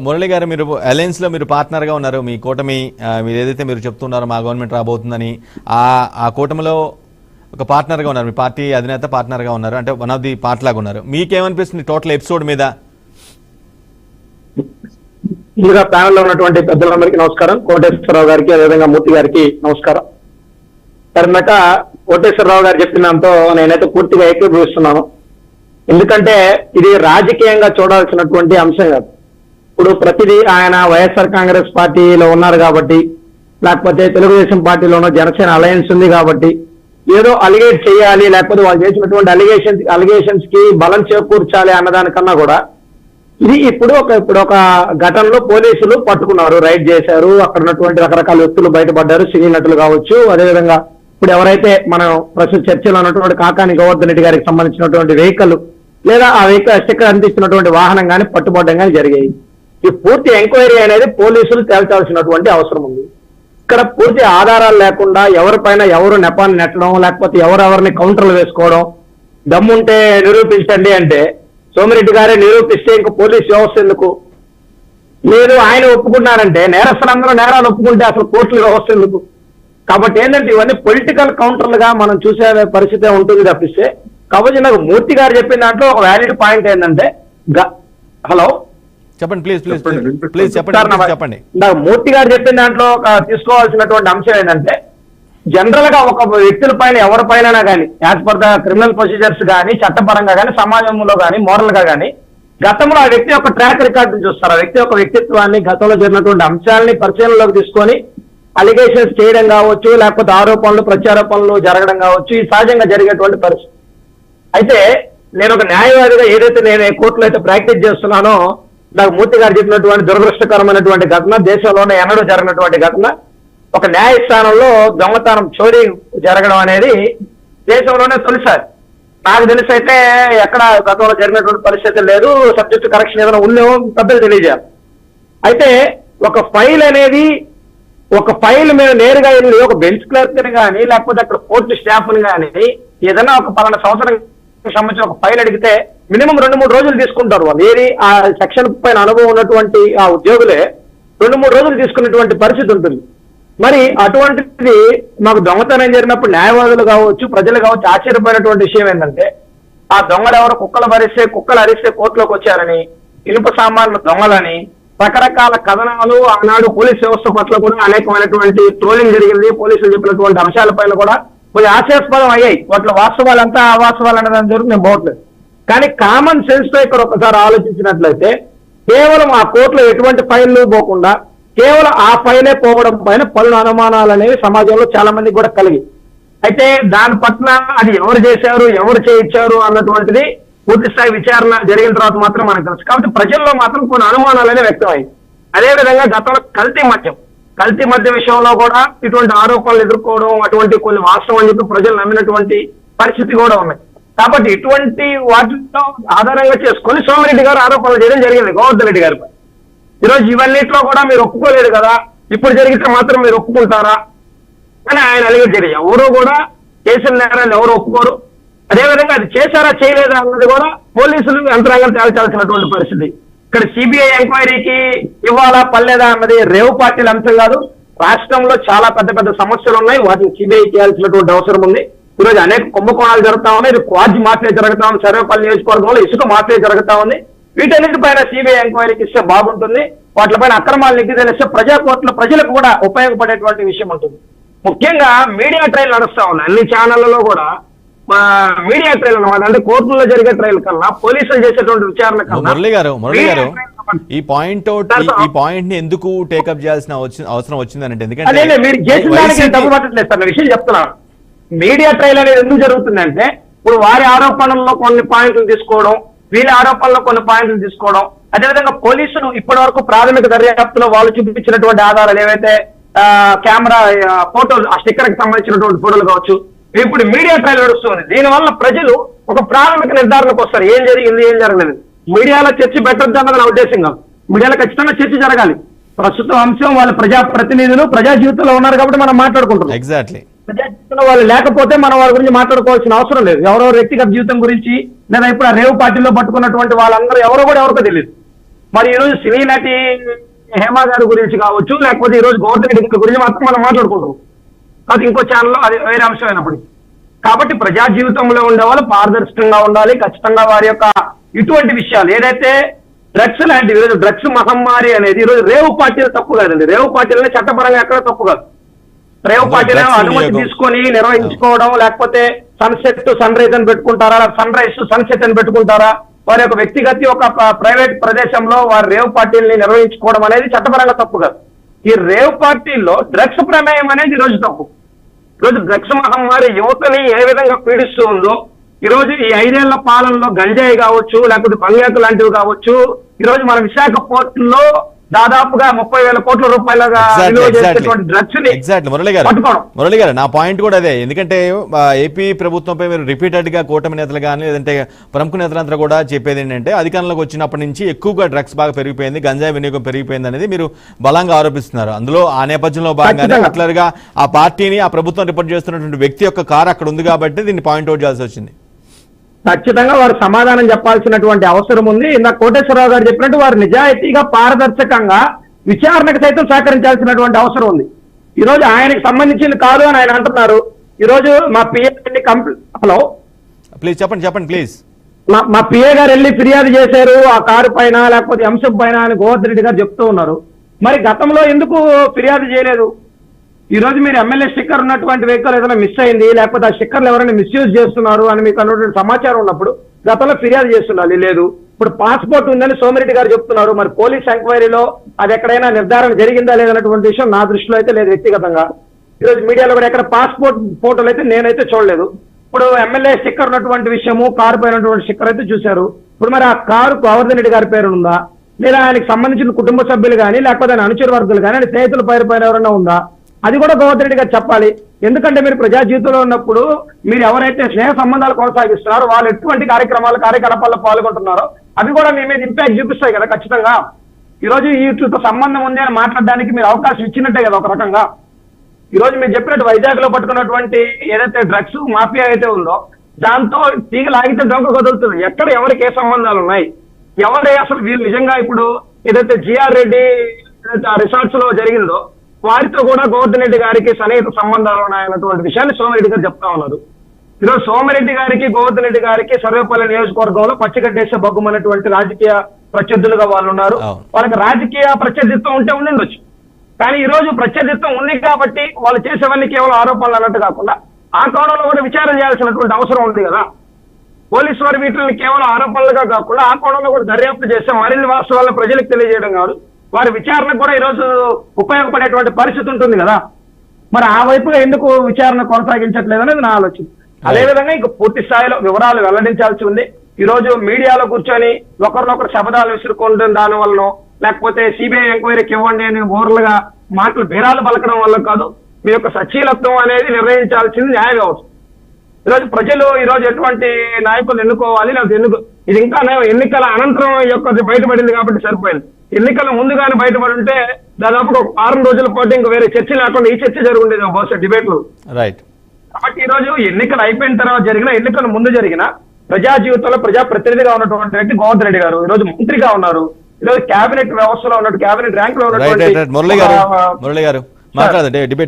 మురళి గారు, మీరు అలయన్స్ లో మీరు పార్ట్నర్ గా ఉన్నారు. మీ కూటమి మీరు ఏదైతే మీరు చెప్తున్నారో మా గవర్నమెంట్ రాబోతుందని, ఆ కూటమిలో ఒక పార్ట్నర్ గా ఉన్నారు. మీ పార్టీ అధినేత పార్ట్నర్ గా ఉన్నారు, అంటే వన్ ఆఫ్ ది పార్ట్ లాగా ఉన్నారు. మీకేమనిపిస్తుంది టోటల్ ఎపిసోడ్ మీద? ముందుగా ప్యానెల్ లో ఉన్నటువంటి పెద్దలందరికీ నమస్కారం. కోటేశ్వరరావు గారికి, అదేవిధంగా మూర్తి గారికి నమస్కారం. తర్వాత కోటేశ్వరరావు గారు చెప్పిన దాంతో నేనైతే పూర్తిగా ఏకీభవిస్తున్నాను. ఎందుకంటే ఇది రాజకీయంగా చూడాల్సినటువంటి అంశం కాదు. ఇప్పుడు ప్రతిదీ ఆయన వైఎస్ఆర్ కాంగ్రెస్ పార్టీలో ఉన్నారు కాబట్టి, లేకపోతే తెలుగుదేశం పార్టీలోనో జనసేన అలయన్స్ ఉంది కాబట్టి ఏదో అలిగేట్ చేయాలి, లేకపోతే వాళ్ళు చేసినటువంటి అలిగేషన్స్ కి బలం చేకూర్చాలి అన్నదానికన్నా కూడా ఇది ఇప్పుడు ఒక ఘటనలో పోలీసులు పట్టుకున్నారు, రైడ్ చేశారు. అక్కడ ఉన్నటువంటి రకరకాల వ్యక్తులు బయటపడ్డారు, సినీ నటులు కావచ్చు. అదేవిధంగా ఇప్పుడు ఎవరైతే మనం ప్రస్తుత చర్చలో ఉన్నటువంటి కాకాని గోవర్ధన్ రెడ్డి గారికి సంబంధించినటువంటి వెహికల్ లేదా ఆ వెహికల్ స్టిక్కర్ అందిస్తున్నటువంటి వాహనం కానీ పట్టుబడడం కానీ జరిగాయి. ఈ పూర్తి ఎంక్వైరీ అనేది పోలీసులు తేల్చాల్సినటువంటి అవసరం ఉంది. ఇక్కడ పూర్తి ఆధారాలు లేకుండా ఎవరిపైన ఎవరు నెపాన్ని నెట్టడం, లేకపోతే ఎవరెవరిని కౌంటర్లు వేసుకోవడం, దమ్ముంటే నిరూపించండి అంటే సోమిరెడ్డి గారే నిరూపిస్తే ఇంక పోలీస్ వ్యవస్థ ఎందుకు? మీరు ఆయన ఒప్పుకున్నారంటే నేరస్తులందరూ నేరాలు ఒప్పుకుంటే అసలు కోర్టుల వ్యవస్థ ఎందుకు? కాబట్టి ఏంటంటే ఇవన్నీ పొలిటికల్ కౌంటర్లుగా మనం చూసే పరిస్థితి ఉంటుంది తప్పిస్తే. కాబట్టి నాకు మూర్తి గారు చెప్పిన దాంట్లో ఒక వ్యాలిడ్ పాయింట్ ఏంటంటే, హలో చెప్పండి ప్లీజ్ చెప్పండి. నాకు మూర్తి గారు చెప్పిన దాంట్లో తీసుకోవాల్సినటువంటి అంశం ఏంటంటే, జనరల్ గా ఒక వ్యక్తుల పైన ఎవరిపైన కానీ as per the criminal procedures కానీ, చట్టపరంగా కానీ, సమాజంలో కానీ, మోరల్ గా కానీ గతంలో ఆ వ్యక్తి యొక్క ట్రాక్ రికార్డు చూస్తారు. ఆ వ్యక్తి యొక్క వ్యక్తిత్వాన్ని, గతంలో జరిగినటువంటి అంశాలని పరిశీలనలోకి తీసుకొని అలిగేషన్స్ చేయడం కావచ్చు, లేకపోతే ఆరోపణలు ప్రత్యారోపణలు జరగడం కావచ్చు, ఈ సహజంగా జరిగేటువంటి పరిస్థితి. అయితే నేను ఒక న్యాయవాదిగా ఏదైతే నేను కోర్టులో అయితే ప్రాక్టీస్ చేస్తున్నానో, నాకు మూర్తి గారు చెప్పినటువంటి దురదృష్టకరమైనటువంటి ఘటన, దేశంలోనే ఎన్నడూ జరిగినటువంటి ఘటన, ఒక న్యాయస్థానంలో దొంగతనం చోరీ జరగడం అనేది దేశంలోనే తొలిసారి. నాకు తెలిసి అయితే ఎక్కడ గతంలో జరిగినటువంటి పరిస్థితి లేదు. సబ్జెక్టు కరెక్షన్ ఏదైనా ఉందేమో పెద్దలు తెలియజేయాలి. అయితే ఒక ఫైల్ మీద నేరుగా వెళ్ళి ఒక బెంచ్ క్లర్క్ ని కానీ, లేకపోతే అక్కడ కోర్టు స్టాఫ్ ని కానీ ఏదైనా ఒక 12 సంవత్సరం సంబంధించిన ఒక ఫైల్ అడిగితే మినిమం 2-3 రోజులు తీసుకుంటారు వాళ్ళు. ఏది ఆ సెక్షన్ పైన అనుభవం ఉన్నటువంటి ఆ ఉద్యోగులే 2-3 రోజులు తీసుకున్నటువంటి పరిస్థితి ఉంటుంది. మరి అటువంటిది మాకు దొంగతనం జరిగినప్పుడు న్యాయవాదులు కావచ్చు, ప్రజలు కావచ్చు ఆశ్చర్యపోయినటువంటి విషయం ఏంటంటే, ఆ దొంగలు ఎవరు కుక్కలు అరిస్తే కోర్టులోకి వచ్చారని, ఇనుప సామాన్లు దొంగలని రకరకాల కథనాలు ఆనాడు పోలీస్ వ్యవస్థ పట్ల కూడా అనేకమైనటువంటి ట్రోలింగ్ జరిగింది. పోలీసులు చెప్పినటువంటి అంశాలపైన కూడా కొంచెం ఆశాస్పదం అయ్యాయి. వాటిలో వాస్తవాలంతా అవాస్తవాలు అనేదాని జరుగుతుంది, నేను పోవట్లేదు. కానీ కామన్ సెన్స్ తో ఇక్కడ ఒకసారి ఆలోచించినట్లయితే కేవలం ఆ కోర్టులో ఎటువంటి ఫైళ్లు పోకుండా కేవలం ఆ ఫైలే పోవడం పైన పలు అనుమానాలు అనేవి సమాజంలో చాలా మందికి కూడా కలిగి, అయితే దాని పట్ల అది ఎవరు చేశారు, ఎవరు చేయించారు అన్నటువంటిది పూర్తి స్థాయి విచారణ జరిగిన తర్వాత మాత్రం మనకు తెలుసు. కాబట్టి ప్రజల్లో మాత్రం కొన్ని అనుమానాలు అనేవి వ్యక్తమయ్యాయి. అదేవిధంగా గతంలో కల్తీ మద్యం విషయంలో కూడా ఇటువంటి ఆరోపణలు ఎదుర్కోవడం, అటువంటి కొన్ని వాస్తవం అని చెప్పి ప్రజలు నమ్మినటువంటి పరిస్థితి కూడా ఉన్నాయి. కాబట్టి ఇటువంటి వాటితో ఆధారంగా చేసుకొని సోమిరెడ్డి గారు ఆరోపణలు చేయడం జరిగింది గోవర్ధన్ రెడ్డి గారిపై. ఈరోజు ఇవన్నిట్లో కూడా మీరు ఒప్పుకోలేదు కదా, ఇప్పుడు జరిగితే మాత్రం మీరు ఒప్పుకుంటారా అని ఆయన అలిగేది. ఎవరు కూడా చేసిన నేరాలు ఎవరు ఒప్పుకోరు. అదేవిధంగా అది చేశారా చేయలేదా అన్నది కూడా పోలీసులు యంత్రాంగం తేల్చాల్సినటువంటి పరిస్థితి. ఇక్కడ సిబిఐ ఎంక్వైరీకి ఇవ్వాలా పర్లేదా అన్నది రేవు పార్టీల అంశం కాదు. రాష్ట్రంలో చాలా పెద్ద సమస్యలు ఉన్నాయి, వాటిని సిబిఐ చేయాల్సినటువంటి అవసరం ఉంది. ఈరోజు అనేక కుంభకోణాలు జరుగుతా ఉన్నాయి. ఇది క్వార్జ్ మాఫియా జరుగుతా ఉంది, సర్వేపల్లి నియోజకవర్గంలో ఇసుక మాఫియా జరుగుతా ఉంది. వీటన్నిటిపైన సిబిఐ ఎంక్వైరీకి ఇస్తే బాగుంటుంది. వాటిపైన అక్రమాలు నిగ్గు తెలిస్తే ప్రజా కోర్టులో ప్రజలకు కూడా ఉపయోగపడేటువంటి విషయం ఉంటుంది. ముఖ్యంగా మీడియా ట్రయల్ నడుస్తా ఉన్నాయి అన్ని ఛానళ్లలో కూడా. మీడియా ట్రయల్ అన్నమాట, అంటే కోర్టుల్లో జరిగే ట్రయల్ కన్నా పోలీసులు చేసేటువంటి విచారణ కన్నా. మురళి గారు ఈ పాయింట్ ని ఎందుకు టేకప్ చేయాల్సిన అవసరం వచ్చిందంటే, ఎందుకంటే మీరు చేసిన దానికి డబ్బు పట్టట్లేదు సార్, విషయం చెప్తున్నాను. మీడియా ట్రయల్ అనేది ఎందుకు జరుగుతుందంటే, ఇప్పుడు వారి ఆరోపణల్లో కొన్ని పాయింట్లు తీసుకోవడం, వీళ్ళ ఆరోపణలో కొన్ని పాయింట్లు తీసుకోవడం, అదేవిధంగా పోలీసులు ఇప్పటి వరకు ప్రాథమిక దర్యాప్తులో వాళ్ళు చూపించినటువంటి ఆధారాలు ఏవైతే కెమెరా ఫోటోలు, ఆ స్టిక్కర్ కి సంబంధించినటువంటి ఫోటోలు కావచ్చు, ఇప్పుడు మీడియా ట్రయల్ నడుస్తుంది. దీనివల్ల ప్రజలు ఒక ప్రాథమిక నిర్ధారణకు వస్తారు, ఏం జరిగింది ఏం జరగలేదు. మీడియాలో చర్చ పెట్టద్దు అన్నది నా ఉద్దేశం కాదు. మీడియాలో ఖచ్చితంగా చర్చ జరగాలి. ప్రస్తుతం అంశం వాళ్ళు ప్రజాప్రతినిధులు ప్రజా జీవితంలో ఉన్నారు కాబట్టి మనం మాట్లాడుకుంటున్నాం. ఎగ్జాక్ట్లీ. ప్రజా జీవితంలో వాళ్ళు లేకపోతే మనం వాళ్ళ గురించి మాట్లాడుకోవాల్సిన అవసరం లేదు. ఎవరెవరు వ్యక్తిగత జీవితం గురించి లేదా ఇప్పుడు ఆ రేవు పార్టీలో పట్టుకున్నటువంటి వాళ్ళందరూ ఎవరో కూడా ఎవరికో తెలియదు. మరి ఈ రోజు సినీ నటి హేమ గారి గురించి కావచ్చు, లేకపోతే ఈ రోజు గోవర్ధన్ రెడ్డి గురించి మాత్రం మనం మాట్లాడుకుంటాం. అది ఇంకో ఛానల్లో అది వేరే అంశం అయినప్పుడు. కాబట్టి ప్రజా జీవితంలో ఉండే వాళ్ళు పారదర్శకంగా ఉండాలి. ఖచ్చితంగా వారి యొక్క ఇటువంటి విషయాలు ఏదైతే డ్రగ్స్ లాంటివి, ఈరోజు డ్రగ్స్ మహమ్మారి అనేది ఈరోజు రేవు పార్టీలు తప్పు కాదండి. రేవు పార్టీలనే చట్టపరంగా ఎక్కడ తప్పు కాదు. రేవు పార్టీలను అనుమతి తీసుకొని నిర్వహించుకోవడం, లేకపోతే సన్సెట్ సన్ రైజ్ అని పెట్టుకుంటారా, సన్ రైజ్ సన్సెట్ అని పెట్టుకుంటారా, వారి యొక్క వ్యక్తిగత ఒక ప్రైవేట్ ప్రదేశంలో వారి రేవ్ పార్టీలని నిర్వహించుకోవడం అనేది చట్టపరంగా తప్పు కాదు. ఈ రేవ్ పార్టీల్లో డ్రగ్స్ ప్రమేయం అనేది ఈ రోజు తప్పు. ఈరోజు డ్రగ్స్ మహమ్మారి యువతని ఏ విధంగా పీడిస్తూ ఉందో, ఈ రోజు ఈ 5 ఏళ్ల పాలనలో గంజాయి కావచ్చు, లేకపోతే బంగాకు లాంటివి కావచ్చు, ఈ రోజు మన విశాఖ పోర్టులో దాదాపుగా 30,000 కోట్ల రూపాయలుగా విలువ చేసేటువంటి డ్రగ్స్ ని పట్టుకోవడం. మురళి గారు, నా పాయింట్ కూడా అదే. ఎందుకంటే ఏపీ ప్రభుత్వంపై మీరు రిపీటెడ్ గా కూటమి నేతలు కానీ లేదంటే ప్రముఖ నేతలంతా కూడా చెప్పేది ఏంటంటే అధికారంలోకి వచ్చినప్పటి నుంచి ఎక్కువగా డ్రగ్స్ బాగా పెరిగిపోయింది, గంజాయి వినియోగం పెరిగిపోయింది అనేది మీరు బలంగా ఆరోపిస్తున్నారు. అందులో ఆ నేపథ్యంలో భాగంగానే హిట్లర్ గా ఆ పార్టీని ఆ ప్రభుత్వం రిపోర్ట్ చేస్తున్నటువంటి వ్యక్తి యొక్క కారు అక్కడ ఉంది కాబట్టి దీన్ని పాయింట్ అవుట్ చేయాల్సి వచ్చింది. ఖచ్చితంగా వారు సమాధానం చెప్పాల్సినటువంటి అవసరం ఉంది. ఇందాక కోటేశ్వరరావు గారు చెప్పినట్టు వారు నిజాయితీగా పారదర్శకంగా విచారణకు సైతం సహకరించాల్సినటువంటి అవసరం ఉంది. ఈ రోజు ఆయనకి సంబంధించింది కాదు అని ఆయన అంటున్నారు. ఈ రోజు మా పిఏ హలో ప్లీజ్ చెప్పండి ప్లీజ్. మా పిఏ గారు వెళ్ళి ఫిర్యాదు చేశారు ఆ కారు పైన, లేకపోతే అంశం పైన అని గోవర్ధన్ రెడ్డి గారు చెప్తూ ఉన్నారు. మరి గతంలో ఎందుకు ఫిర్యాదు చేయలేదు? ఈ రోజు మీరు ఎమ్మెల్యే స్టిక్కర్ ఉన్నటువంటి వెహికల్ ఏదైనా మిస్ అయింది, లేకపోతే ఆ స్టిక్కర్లు ఎవరైనా మిస్యూజ్ చేస్తున్నారు అని మీకు అన్నటువంటి సమాచారం ఉన్నప్పుడు గతంలో ఫిర్యాదు చేస్తుండాలి. లేదు, ఇప్పుడు పాస్పోర్ట్ ఉందని సోమిరెడ్డి గారు చెప్తున్నారు. మరి పోలీస్ ఎంక్వైరీలో అది ఎక్కడైనా నిర్ధారణ జరిగిందా లేదన్నటువంటి విషయం నా దృష్టిలో అయితే లేదు వ్యక్తిగతంగా. ఈరోజు మీడియాలో కూడా ఎక్కడ పాస్పోర్ట్ ఫోటోలు అయితే నేనైతే చూడలేదు. ఇప్పుడు ఎమ్మెల్యే స్టిక్కర్ ఉన్నటువంటి విషయము, కారు పైన స్టిక్కర్ అయితే చూశారు. ఇప్పుడు మరి ఆ కారు గోవర్ధన్ రెడ్డి గారి పేరు ఉందా, లేదా ఆయనకు సంబంధించిన కుటుంబ సభ్యులు కానీ, లేకపోతే ఆయన అనుచర వర్గాలు కానీ, ఆయన స్నేహితుల పైన ఎవరైనా ఉందా, అది కూడా గోవర్ధన్ రెడ్డి గారు చెప్పాలి. ఎందుకంటే మీరు ప్రజా జీవితంలో ఉన్నప్పుడు మీరు ఎవరైతే స్నేహ సంబంధాలు కొనసాగిస్తున్నారో వాళ్ళు ఎటువంటి కార్యకలాపాల్లో పాల్గొంటున్నారో అవి కూడా మీ మీద ఇంపాక్ట్ చూపిస్తాయి కదా ఖచ్చితంగా. ఈ రోజు వీటితో సంబంధం ఉంది అని మాట్లాడడానికి మీరు అవకాశం ఇచ్చినట్టే కదా ఒక రకంగా. ఈ రోజు మీరు చెప్పినట్టు వైజాగ్ లో పట్టుకున్నటువంటి ఏదైతే డ్రగ్స్ మాఫియా అయితే ఉందో దాంతో తీగ లాగితే డొంక కదులుతుంది. ఎక్కడ ఎవరికి ఏ సంబంధాలు ఉన్నాయి, ఎవరే అసలు వీళ్ళు నిజంగా ఇప్పుడు ఏదైతే జిఆర్ రెడ్డి ఏదైతే ఆ రిసార్ట్స్ లో జరిగిందో వారితో కూడా గోవర్ధన్ రెడ్డి గారికి సన్నిహిత సంబంధాలు ఉన్నాయన్నటువంటి విషయాన్ని సోమిరెడ్డి గారు చెప్తా ఉన్నారు. ఈరోజు సోమిరెడ్డి గారికి గోవర్ధన్ రెడ్డి గారికి సర్వేపల్లి నియోజకవర్గంలో పచ్చిగడ్డేసే బొగ్గుమన్నటువంటి రాజకీయ ప్రత్యర్థులుగా వాళ్ళు ఉన్నారు. వాళ్ళకి రాజకీయ ప్రత్యర్థిత్వం ఉంటే ఉండిండొచ్చు, కానీ ఈ రోజు ప్రత్యర్థిత్వం ఉంది కాబట్టి వాళ్ళు చేసేవన్నీ కేవలం ఆరోపణలు అన్నట్టు కాకుండా ఆ కోణంలో కూడా విచారణ చేయాల్సినటువంటి అవసరం ఉంది కదా. పోలీసు వారు వీటిని కేవలం ఆరోపణలుగా కాకుండా ఆ కోణంలో కూడా దర్యాప్తు చేస్తే మరిన్ని వాస్తవాలను ప్రజలకు తెలియజేయడం కాదు, వారి విచారణ కూడా ఈ రోజు ఉపయోగపడేటువంటి పరిస్థితి ఉంటుంది కదా. మరి ఆ వైపుగా ఎందుకు విచారణ కొనసాగించట్లేదు అనేది నా ఆలోచన. అదేవిధంగా ఇంక పూర్తి స్థాయిలో వివరాలు వెల్లడించాల్సి ఉంది. ఈ రోజు మీడియాలో కూర్చొని ఒకరినొకరు శబదాలు విసురుకోవడం దాని వల్ల, లేకపోతే సిబిఐ ఎంక్వైరీకి ఇవ్వండి అని ఓర్లుగా మాటలు బేరాలు పలకడం వల్ల కాదు. మీ యొక్క సచీలత్వం అనేది నిర్ణయించాల్సింది న్యాయ వ్యవస్థ. ఈరోజు ప్రజలు ఈ రోజు ఎటువంటి నాయకులు ఎన్నుకోవాలి, లేకపోతే ఇది ఇంకా ఎన్నికల అనంతరం యొక్క బయటపడింది కాబట్టి సరిపోయింది. ఎన్నికల ముందుగానే బయటపడి ఉంటే దాదాపు ఒక 6 రోజుల పాటు ఇంకా వేరే చర్చ లేకుండా ఈ చర్చ జరుగుండేది బహుశా డిబేట్లు. రైట్. కాబట్టి ఈ రోజు ఎన్నికలు అయిపోయిన తర్వాత జరిగిన, ఎన్నికల ముందు జరిగిన ప్రజా జీవితంలో ప్రజా ప్రతినిధిగా ఉన్నటువంటి వ్యక్తి గోవర్ధన్ రెడ్డి గారు ఈ రోజు మంత్రిగా ఉన్నారు. ఈ రోజు కేబినెట్ వ్యవస్థలో ఉన్నట్టు, కేబినెట్ ర్యాంక్ లో ఉన్నటువంటి మురళి గారు మాట్లాడదండి డిబేట్